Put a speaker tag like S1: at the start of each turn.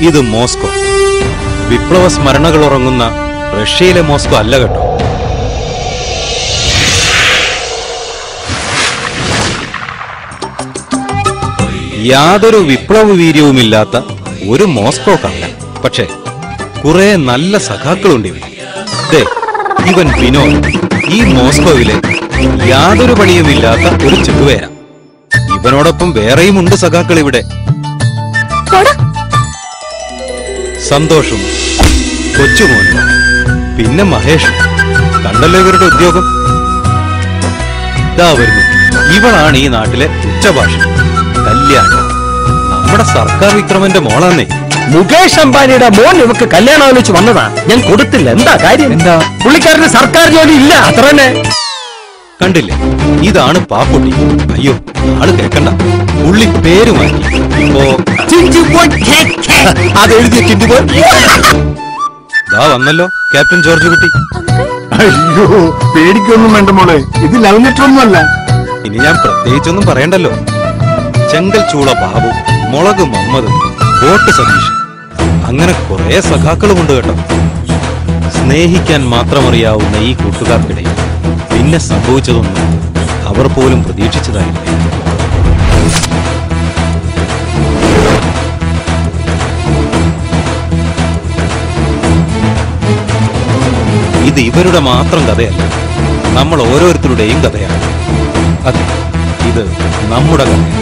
S1: ഇത് മോസ്കോ. വിപ്ലവ സ്മരണകൾ ഉറങ്ങുന്ന റഷ്യയിലെ മോസ്കോ അല്ല കേട്ടോ. യാതൊരു വിപ്ലവ വീര്യവുമില്ലാത്ത ഒരു മോസ്കോക്കല്ല. പക്ഷേ കുറെ നല്ല സഖാക്കളുണ്ട് ഇവിടെ. ഇവൻ വിനോദ് ഈ മോസ്കോവിലെ യാതൊരു പണിയുമില്ലാത്ത ഒരു ചെറുവേര. ഇവനോടൊപ്പം വേറെയുമുണ്ട് സഖാക്കൾ ഇവിടെ. സന്തോഷും കൊച്ചുമോനും പിന്നെ മഹേഷും. കണ്ടല്ലോ ഇവരുടെ ഉദ്യോഗം. ഇതാ വരുന്നു, ഇവളാണ് ഈ നാട്ടിലെ ഉച്ചഭാഷ കല്യാണം. നമ്മുടെ സർക്കാർ വിക്രമന്റെ മോളാന്നേ.
S2: മുകേഷ് അംബാനിയുടെ മോൻ ഇവക്ക് കല്യാണം ആലോചിച്ച് വന്നതാ. ഞാൻ കൊടുത്തില്ല. എന്താ കാര്യം? എന്താ? പുള്ളിക്കാരന് സർക്കാർ ജോലി ഇല്ല, അത്ര തന്നെ.
S1: കണ്ടില്ലേ, ഇതാണ് പാപ്പുട്ടി. അയ്യോ, ആള് കേക്കണ്ട, പുള്ളി പേര് മാറ്റി. ഇപ്പോ അതെഴുതിയ ചിന്തിപ്പോ ദാ വന്നല്ലോ ക്യാപ്റ്റൻ ജോർജ് കുട്ടി.
S3: അയ്യോ, പേടിക്കൊന്നും വേണ്ട മോളെ, ഇത് ലവ് ലെറ്റർ ഒന്നുമല്ല.
S1: ഇനി ഞാൻ പ്രത്യേകിച്ചൊന്നും പറയണ്ടല്ലോ. ചെങ്കൽ ചൂള ബാബു, മുളക് മുഹമ്മദ്, ബോട്ട് സതീഷ്, അങ്ങനെ കുറെ സഖാക്കളുമുണ്ട് കേട്ടോ. സ്നേഹിക്കാൻ മാത്രമറിയാവുന്ന ഈ കൂട്ടുകാർക്കിടയിൽ പിന്നെ സംഭവിച്ചതൊന്നും അവർ പോലും പ്രതീക്ഷിച്ചതായില്ല. ഇത് ഇവരുടെ മാത്രം കഥയല്ല, നമ്മൾ ഓരോരുത്തരുടെയും കഥയാണ്. അതെ, ഇത് നമ്മുടെ കഥയാണ്.